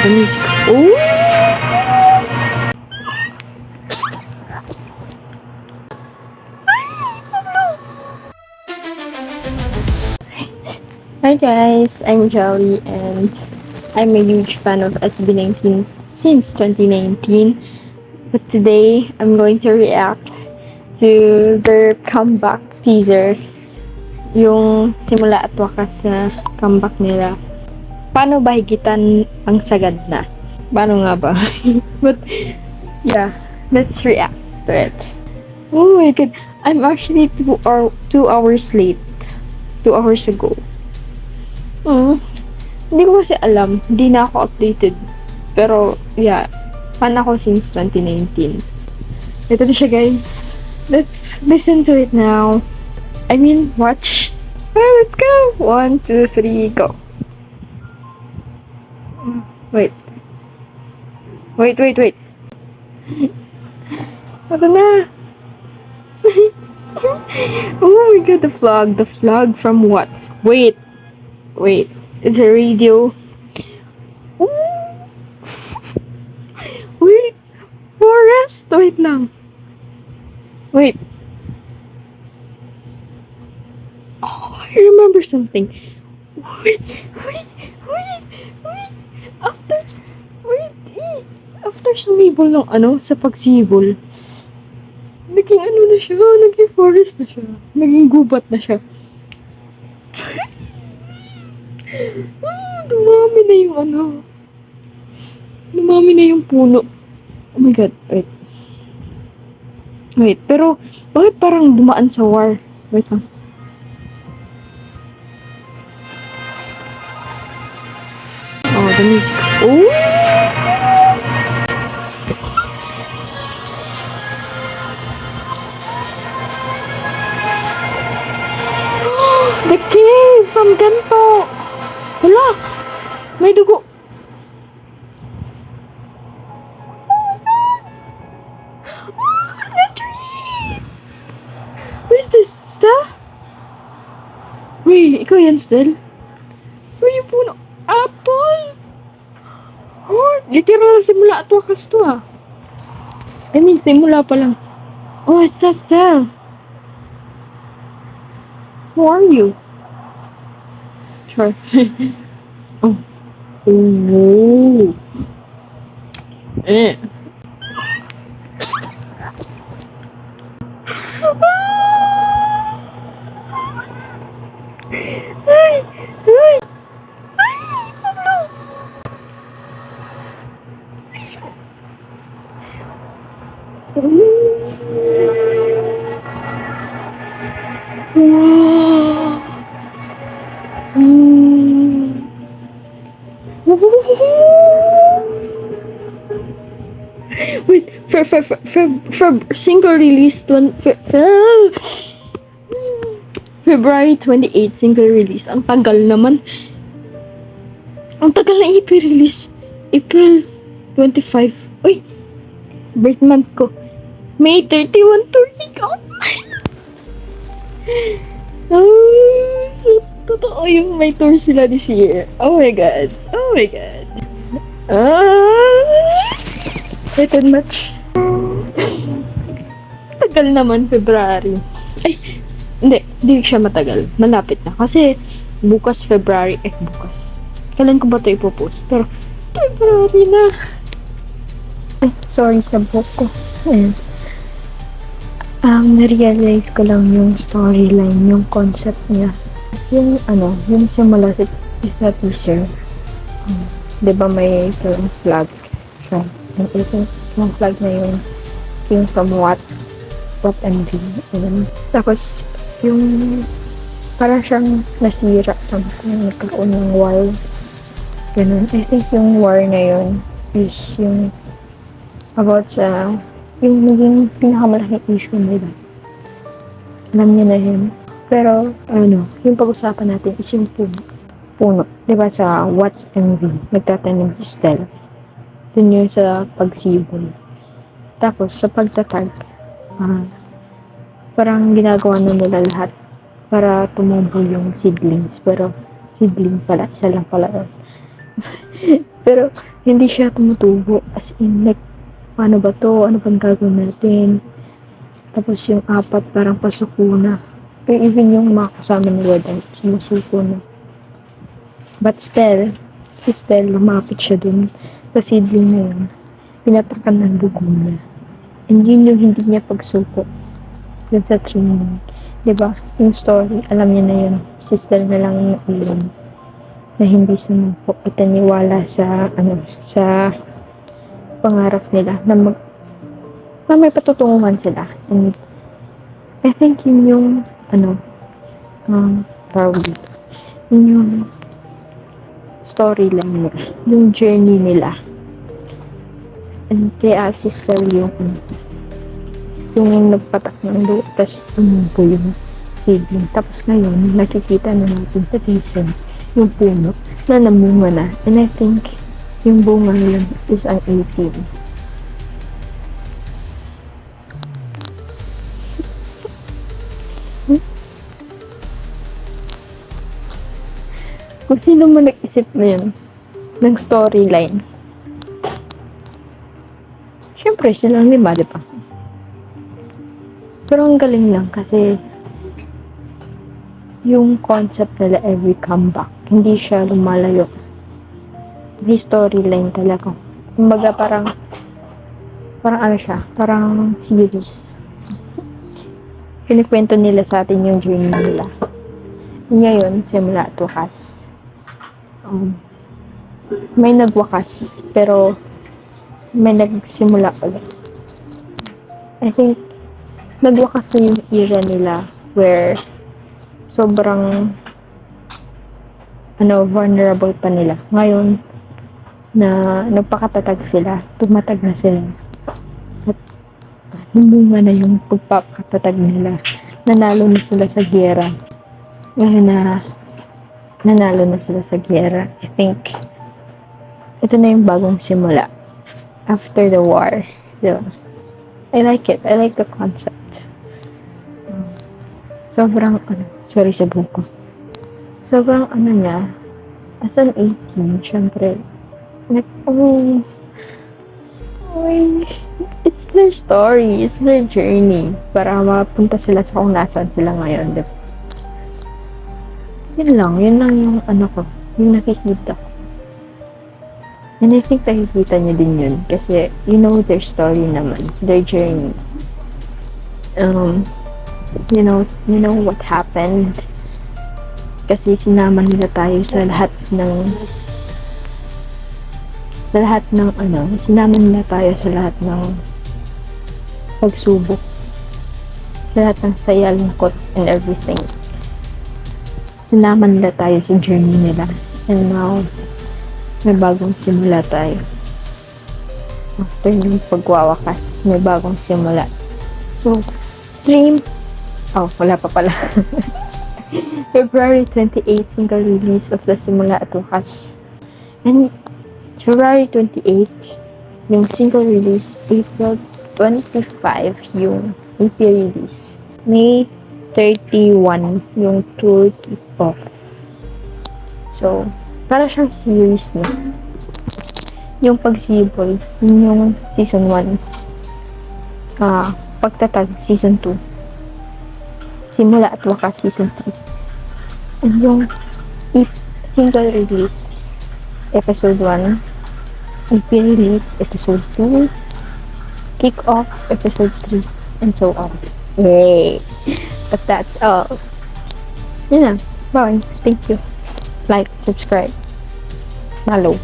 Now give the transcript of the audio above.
the music. Oh! Hi guys, I'm Jolly and I'm a huge fan of SB19 since 2019. But today, I'm going to react to their comeback teaser. Yung simula at wakas na comeback nila. Paano ba higitan ang sagad na? Paano nga ba? But yeah, let's react to it. Oh my god, I'm actually 2 hours late. 2 hours ago. Hindi ko kasi alam. Hindi na ako updated. Pero, yeah. Fan ako since 2019. Ito na siya, guys. Let's listen to it now. I mean, watch. Okay, let's go. 1, 2, 3, go. Wait. Wait. Ito na. Oh my god, the vlog. The vlog from what? Wait. It's a radio. Wait. Forest. Wait lang. Wait. Oh, I remember something. Wait. After sumibol ng sa pagsibol, naging na siya, naging forest na siya, naging gubat na siya. Dumami na yung puno. Oh my god, wait, pero bakit parang dumaan sa war? Wait lang. Oh, the music. Oh! The cave from Ganto! Wala! May dugo! The tree! What is this? Stel? Wait, ikaw yan, Stel? Uy, yung puno. Apple! Oh, literal simula at wakas to I mean, simula pa lang. Oh, it's that Stel. Who are you? Sure. Oh. Oh. Eh. Ay! Wow. Wait, for single release February 28 single release. Ang tagal naman. Ang tagal na i-release. April 25. Uy, birth month ko. May 31 turning ko. Oh, so totoo yung may tour sila this year. Oh my god. Pretty much. Tagal naman, February. Ay, hindi siya matagal. Malapit na. Kasi, bukas February. Bukas. Kailan ko ba ito ipopost? Pero, February na. Ay, sorry sa book ko. Ayan. Na-realize ko lang yung storyline, yung concept niya. Yung simula sa teaser. Diba may flag siya. Yung flag na yung King from What and Ayan. Tapos, yung parang siyang nasira sa nagkaroon ng war. Ganun. I think yung war na yun is yung about sa yung naging pinakamalaking issue nila. Alam niyo na yun. Pero, yung pag-usapan natin is yung puno. Diba sa What and nagtatanim si Stel. Dun yun sa pagsibol. Tapos, sa pagtatag, parang ginagawa na nila lahat para tumubo yung seedlings. Pero, seedling pala, isa lang pala. Pero, Hindi siya tumutubo. As in, like, paano ba to? Ano bang gagawin natin? Tapos yung apat parang pasuko na. Or even yung mga kasama ni Wedel, sumusuko na. But still, lumapit siya dun sa seedling na yun. Pinatakan ng dugo niya. And yun yung hindi niya pagsuko dun sa training. Diba? Yung story, alam niya na yun. Sister na lang yung ilan na hindi sumuko at naniwala sa sa pangarap nila na may patutunguhan sila. And I think yun yung tawag dito. Yun yung storyline nila. Yung journey nila. And kaya sister yung nagpatak ng loob, tapos tumubo yung seedling. Tapos ngayon, nakikita na natin sa teaser yung puno na namunga na. And I think yung bunga nila is ang 18. Kung sino mo nag-isip na yun ng storyline, syempre silang lima, di ba? Pero ang galing lang kasi yung concept nila every comeback, hindi siya lumalayo. Hindi storyline talaga. Kumbaga parang ano siya, parang series. Kinikwento nila sa atin yung journey nila. Ngayon, simula at wakas. May nagwakas, pero may nagsimula ulit. I think, nagwakas na yung era nila where sobrang vulnerable pa nila. Ngayon, na nagpakatatag sila, tumatag na sila. At humunga na yung pagpakatatag nila. Nanalo na sila sa giyera. Ngayon na nanalo na sila sa giyera. I think, ito na yung bagong simula. After the war. So, I like it. I like the concept. Sobrang, sorry sa buko. Sobrang niya, as an 18, syempre, like, it's their story, it's their journey, para mapunta sila sa kung nasaan sila ngayon, diba? Yun lang yung yung nakikita ko. And I think nakikita niyo din yun, kasi you know their story naman, their journey. You know what happened, kasi sinama nila tayo sa lahat ng sinama nila tayo sa lahat ng pagsubok, sa lahat ng saya, lungkot, and everything. Sinama nila tayo sa journey nila, and now may bagong simula tayo. After yung pagwawakas, may bagong simula. So, stream, wala pa pala. February 28, single release of The Simula at Wakas. And February 28, yung single release. April 25, yung EP release. May 31, yung tour kick-off. So, para siyang series na. Yung pagsibol, yun yung season 1. Pagtatag, season 2. Simula at Wakas, season 3. And yung single release, episode 1. EP release, episode 2. Kick-off, episode 3. And so on. Yay! But that's all. Yun lang. Bye. Thank you. Like, subscribe. Follow.